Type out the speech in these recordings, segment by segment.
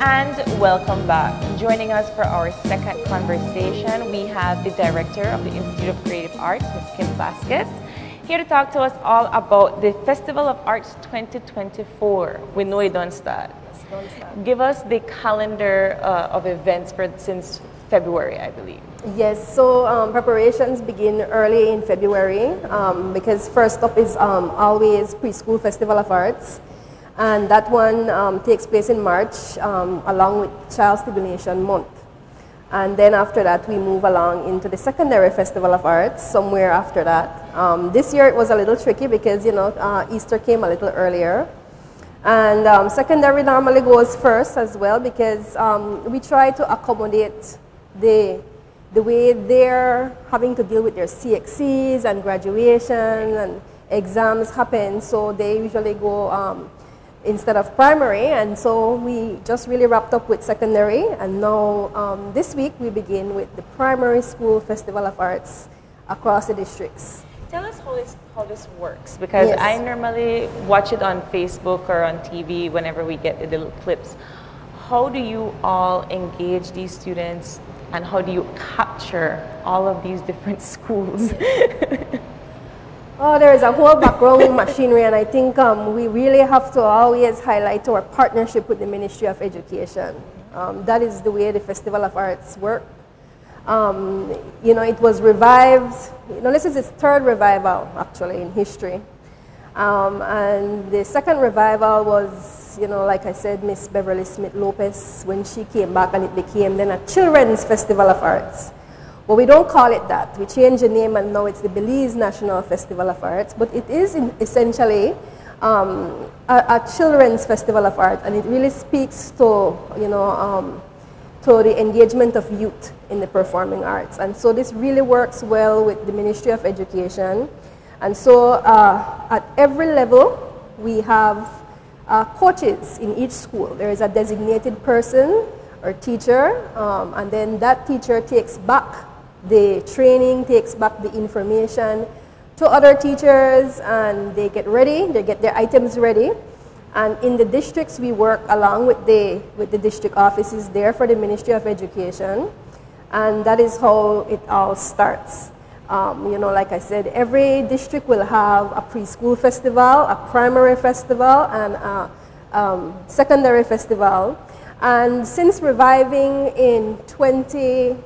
And welcome back. Joining us for our second conversation, we have the director of the Institute of Creative Arts, Ms. Kim Vasquez, here to talk to us all about the Festival of Arts 2024. We know it don't start. Give us the calendar of events since February, I believe. Yes, so preparations begin early in February because first up is always Preschool Festival of Arts. And that one takes place in March along with Child Stimulation Month. And then after that, we move along into the Secondary Festival of Arts somewhere after that. This year it was a little tricky because, you know, Easter came a little earlier. And secondary normally goes first as well because we try to accommodate the way they're having to deal with their CXCs and graduation and exams happen. So they usually go instead of primary, and so we just really wrapped up with secondary, and now this week we begin with the Primary School Festival of Arts across the districts. Tell us how this works, because yes. I normally watch it on Facebook or on TV whenever we get the little clips. How do you all engage these students, and how do you capture all of these different schools? Oh, there is a whole background machinery, and I think we really have to always highlight our partnership with the Ministry of Education. That is the way the Festival of Arts work. You know, it was revived. You know, this is its third revival, actually, in history. And the second revival was, you know, like I said, Miss Beverly Smith Lopez, when she came back, and it became then a Children's Festival of Arts. Well, we don't call it that. We changed the name, and now it's the Belize National Festival of Arts. But it is essentially a children's festival of art, and it really speaks to, you know, to the engagement of youth in the performing arts. And so this really works well with the Ministry of Education. And so at every level, we have coaches in each school. There is a designated person or teacher, and then that teacher takes back the training, takes back the information to other teachers, and they get ready, they get their items ready. And in the districts, we work along with the district offices there for the Ministry of Education, and that is how it all starts. You know, like I said, every district will have a preschool festival, a primary festival, and a secondary festival. And since reviving in 2022,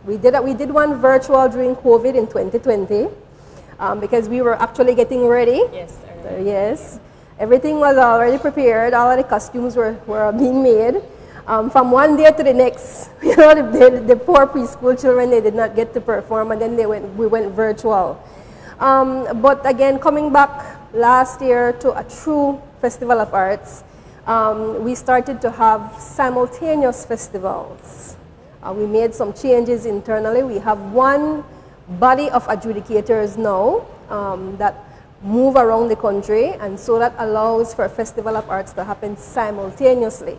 we did one virtual during COVID in 2020 because we were actually getting ready. Yes, so, yes, everything was already prepared. All of the costumes were being made. From one day to the next, you know, the poor preschool children, they did not get to perform, and then we went virtual. But again, coming back last year to a true Festival of Arts, we started to have simultaneous festivals. We made some changes internally. We have one body of adjudicators now that move around the country, and so that allows for a Festival of Arts to happen simultaneously.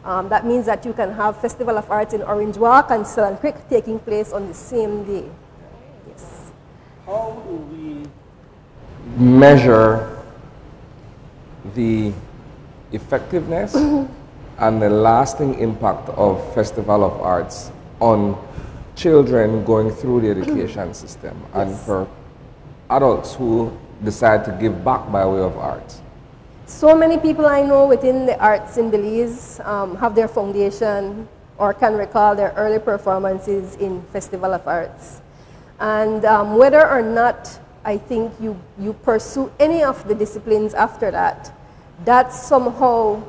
That means that you can have Festival of Arts in Orange Walk and Silent Creek taking place on the same day. Yes. How do we measure the effectiveness and the lasting impact of Festival of Arts on children going through the education system, yes, and for adults who decide to give back by way of arts? So many people I know within the arts in Belize have their foundation or can recall their early performances in Festival of Arts. And whether or not I think you pursue any of the disciplines after that, that somehow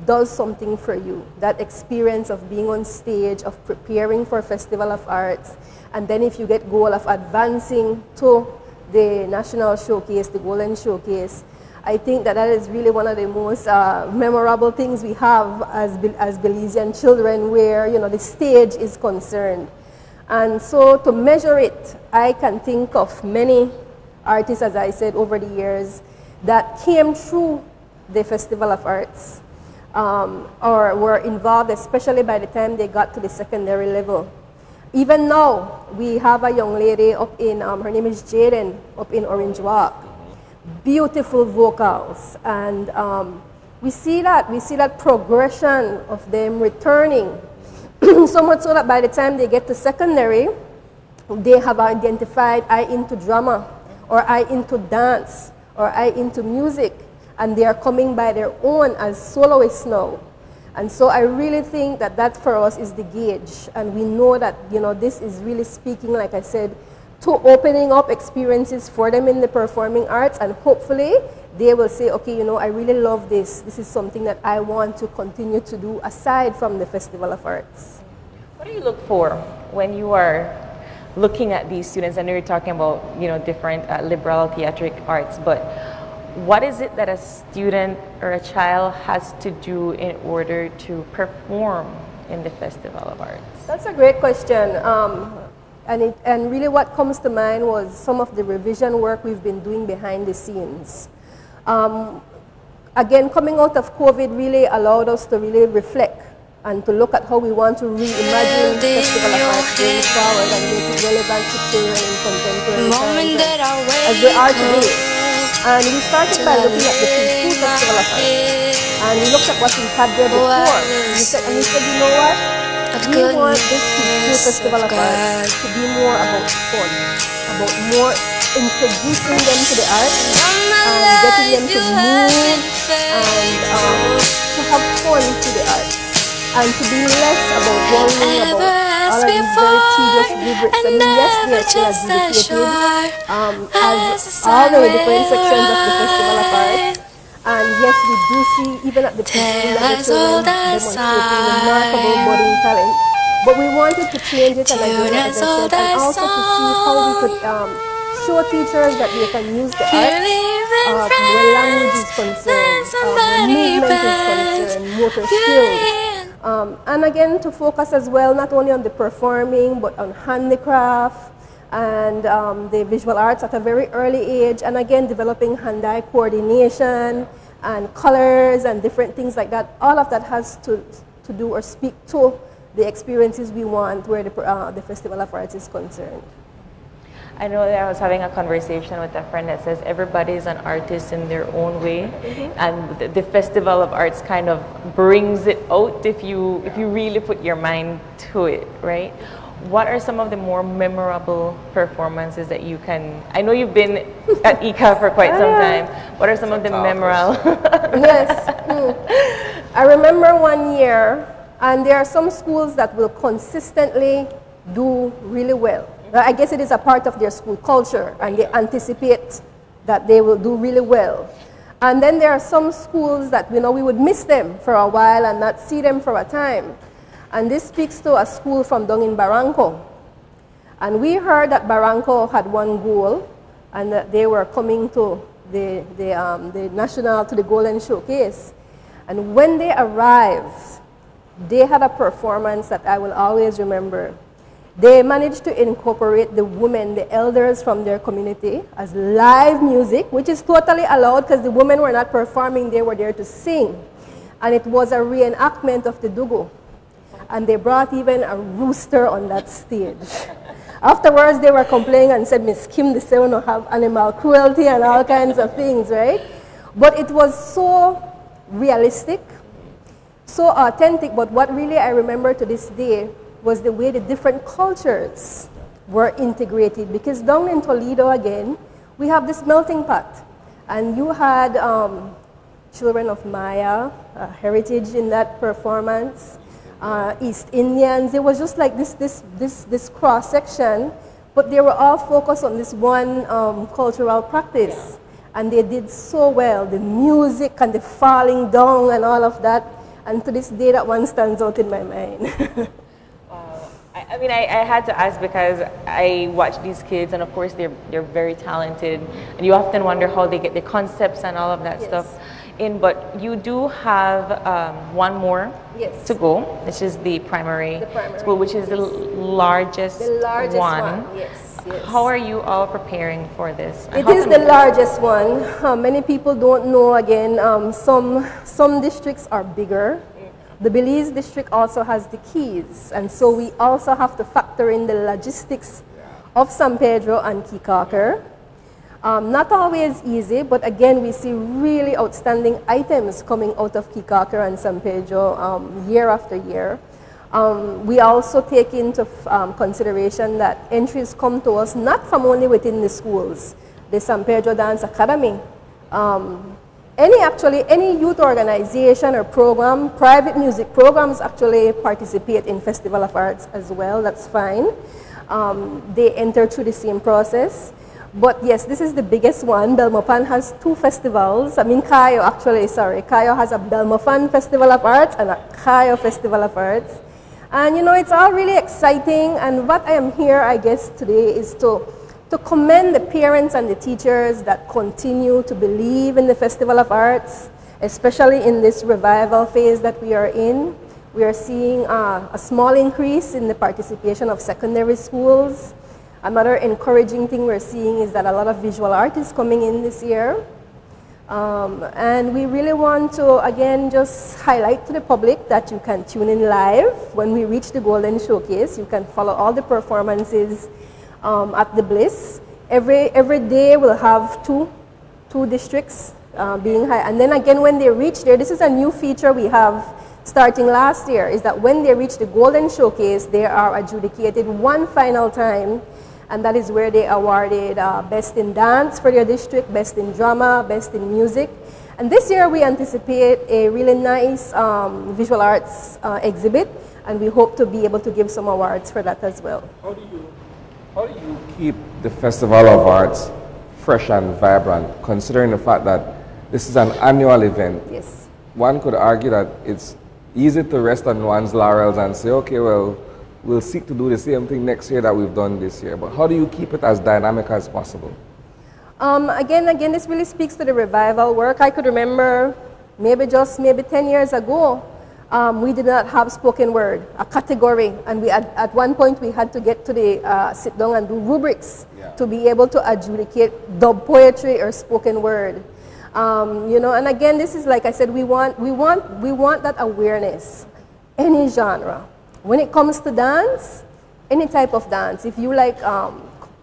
does something for you. That experience of being on stage, of preparing for Festival of Arts, and then if you get goal of advancing to the National Showcase, the Golden Showcase, I think that is really one of the most memorable things we have as Belizean children, where, you know, the stage is concerned. And so to measure it, I can think of many artists, as I said, over the years that came through the Festival of Arts or were involved, especially by the time they got to the secondary level. Even now, we have a young lady up in, her name is Jaden, up in Orange Walk. Beautiful vocals, and we see that progression of them returning. So much so that by the time they get to secondary, they have identified I into drama, or I into dance, or I into music, and they are coming by their own as soloists now. And so I really think that that for us is the gauge, and we know that, you know, this is really speaking, like I said, to opening up experiences for them in the performing arts, and hopefully they will say, okay, you know, I really love this. This is something that I want to continue to do aside from the Festival of Arts. What do you look for when you are looking at these students? I know you're talking about, you know, different liberal theatric arts, but what is it that a student or a child has to do in order to perform in the Festival of Arts? That's a great question. And really what comes to mind was some of the revision work we've been doing behind the scenes. Again, coming out of COVID really allowed us to really reflect and to look at how we want to reimagine the Festival of Arts going forward and make it relevant to children in contemporary times as they are today. And we started by looking at the preschool Festival of Arts. And we looked at what we had there before. And we said, you know what? We want this preschool Festival of Arts to be more about fun, about more introducing them to the arts and getting them to move and to have fun to the arts. And to be less about worrying about all of these very tedious rubrics. I mean, yes, they are still adjudicated as all the different sections of the Festival of Arts. And yes, we do see, even at the preschool level, children demonstrating remarkable budding talent. But we wanted to change it, and again, as I said, and also to see how we could show teachers that they can use the arts where language is concerned, where movement is concerned, motor skills. And again, to focus as well, not only on the performing, but on handicraft and the visual arts at a very early age. And again, developing hand-eye coordination and colors and different things like that. All of that has to do or speak to the experiences we want where the Festival of Arts is concerned. I know that I was having a conversation with a friend that says everybody's an artist in their own way, and the Festival of Arts kind of brings it out if you really put your mind to it, right? What are some of the more memorable performances that you can? I know you've been at ICA for quite some time. What are some of the memorable? Yes, I remember one year, and there are some schools that will consistently do really well. I guess it is a part of their school culture, and they anticipate that they will do really well. And then there are some schools that, you know, we would miss them for a while and not see them for a time. And this speaks to a school from down in Barranco. And we heard that Barranco had one goal, and that they were coming to the national, to the Golden Showcase. And when they arrived, they had a performance that I will always remember. They managed to incorporate the women, the elders from their community, as live music, which is totally allowed because the women were not performing, they were there to sing. And it was a reenactment of the Dugu. And they brought even a rooster on that stage. Afterwards, they were complaining and said, Miss Kim, they say we don't have animal cruelty and all kinds of things, right? But it was so realistic, so authentic. But what really I remember to this day was the way the different cultures were integrated. Because down in Toledo, again, we have this melting pot. And you had children of Maya heritage in that performance, East Indians. It was just like this cross-section, but they were all focused on this one cultural practice. And they did so well, the music and the falling down and all of that. And to this day, that one stands out in my mind. I mean, I had to ask because I watch these kids, and of course they're very talented, and you often wonder how they get the concepts and all of that stuff in. But you do have one more to go, which is the primary school, which is the largest one. Yes. How are you all preparing for this? It is the largest one. Many people don't know. Again, some districts are bigger. The Belize district also has the keys, and so we also have to factor in the logistics of San Pedro and Kikaker. Not always easy, but again, we see really outstanding items coming out of Kikaker and San Pedro year after year. We also take into consideration that entries come to us not from only within the schools, the San Pedro Dance Academy. Any youth organization or program, private music programs actually participate in Festival of Arts as well, that's fine. They enter through the same process. But yes, this is the biggest one. Belmopan has 2 festivals. I mean, Cayo actually, sorry. Cayo has a Belmopan Festival of Arts and a Cayo Festival of Arts. And you know, it's all really exciting. And what I am here, I guess, today is to commend the parents and the teachers that continue to believe in the Festival of Arts, especially in this revival phase that we are in. We are seeing a small increase in the participation of secondary schools. Another encouraging thing we're seeing is that a lot of visual artists coming in this year. And we really want to, again, just highlight to the public that you can tune in live when we reach the Golden Showcase. You can follow all the performances at the Bliss. Every day we'll have two districts being high. And then again, when they reach there, this is a new feature we have starting last year, is that when they reach the Golden Showcase, they are adjudicated one final time. And that is where they awarded Best in Dance for their district, Best in Drama, Best in Music. And this year we anticipate a really nice visual arts exhibit, and we hope to be able to give some awards for that as well. How do you keep the Festival of Arts fresh and vibrant, considering the fact that this is an annual event? Yes. One could argue that it's easy to rest on one's laurels and say, okay, well, we'll seek to do the same thing next year that we've done this year. But how do you keep it as dynamic as possible? Again, this really speaks to the revival work. I could remember maybe 10 years ago, we did not have spoken word, a category. And we at one point we had to get to the sit down and do rubrics to be able to adjudicate dub poetry or spoken word. You know, and again, this is like I said, we want that awareness, any genre. When it comes to dance, any type of dance, if you like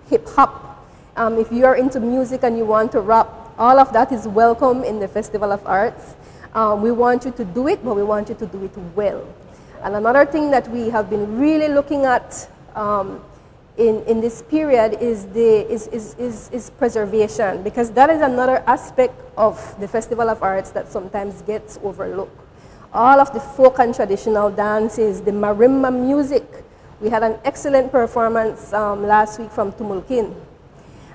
hip hop, if you are into music and you want to rap, all of that is welcome in the Festival of Arts. We want you to do it, but we want you to do it well. And another thing that we have been really looking at in this period is preservation, because that is another aspect of the Festival of Arts that sometimes gets overlooked. All of the folk and traditional dances, the marimba music. We had an excellent performance last week from Tumulkin.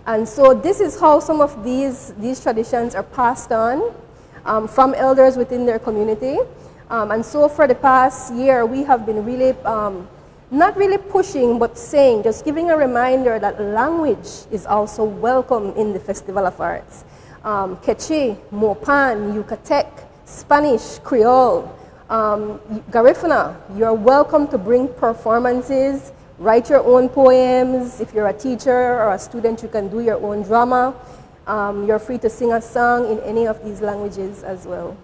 And so this is how some of these traditions are passed on from elders within their community. And so for the past year, we have been really, not really pushing, but saying, just giving a reminder that language is also welcome in the Festival of Arts. Quechua, Mopan, Yucatec, Spanish, Creole, Garifuna, you're welcome to bring performances, write your own poems. If you're a teacher or a student, you can do your own drama. You're free to sing a song in any of these languages as well.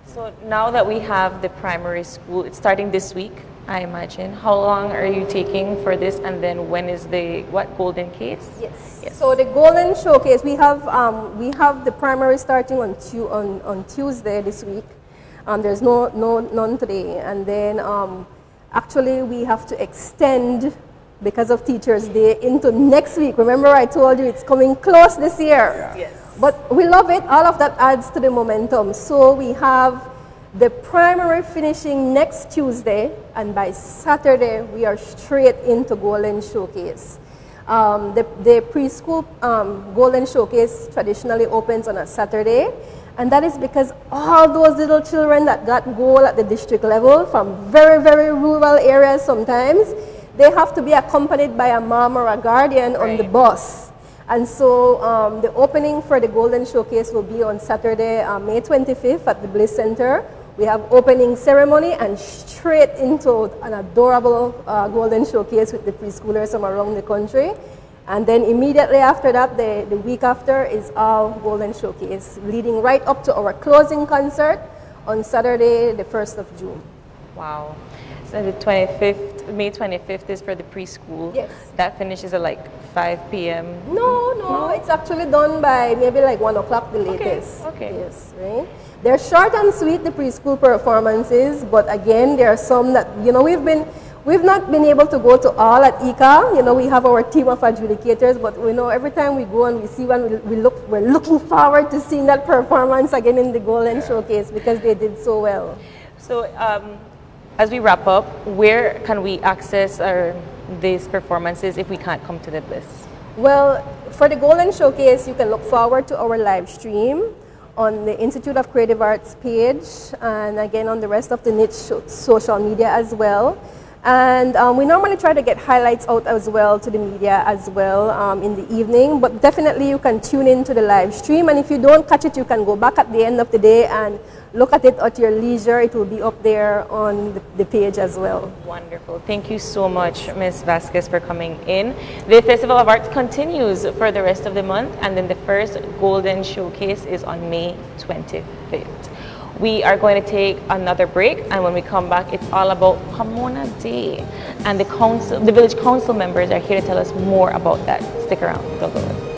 So now that we have the primary school, it's starting this week, I imagine. How long are you taking for this, and then when is the Golden Case? Yes. So the Golden Showcase, we have the primary starting on Tuesday this week. There's none today, and then actually we have to extend, because of Teachers' Day, into next week. Remember I told you it's coming close this year. Yes. But we love it. All of that adds to the momentum. So we have the primary finishing next Tuesday, and by Saturday we are straight into Golden Showcase. The preschool Golden Showcase traditionally opens on a Saturday, and that is because all those little children that got goal at the district level from very, very rural areas sometimes, they have to be accompanied by a mom or a guardian on the bus. And so the opening for the Golden Showcase will be on Saturday, May 25th at the Bliss Center. We have opening ceremony and straight into an adorable Golden Showcase with the preschoolers from around the country. And then immediately after that, the week after, is all Golden Showcase, leading right up to our closing concert on Saturday, the 1st of June. Wow. So the 25th May 25th is for the preschool. Yes. That finishes at like 5 p.m. No, it's actually done by maybe like 1 o'clock the latest. Okay. Yes, right? They're short and sweet, the preschool performances, but again, there are some that, you know, we've not been able to go to all at ICA. You know, we have our team of adjudicators, but we know every time we go and we see one, we're looking forward to seeing that performance again in the Golden Showcase because they did so well. So, as we wrap up, where can we access these performances if we can't come to the Bliss? Well, for the Golden Showcase, you can look forward to our live stream on the Institute of Creative Arts page, and again on the rest of the niche social media as well. And we normally try to get highlights out as well to the media as well in the evening, but definitely you can tune in to the live stream, and if you don't catch it, you can go back at the end of the day and look at it at your leisure. It will be up there on the page as well. Wonderful. Thank you so much, Ms. Vasquez, for coming in. The Festival of Arts continues for the rest of the month, and then the first Golden Showcase is on May 25th. We are going to take another break, and when we come back, it's all about Pomona Day. And the village council members are here to tell us more about that. Stick around. Don't go away.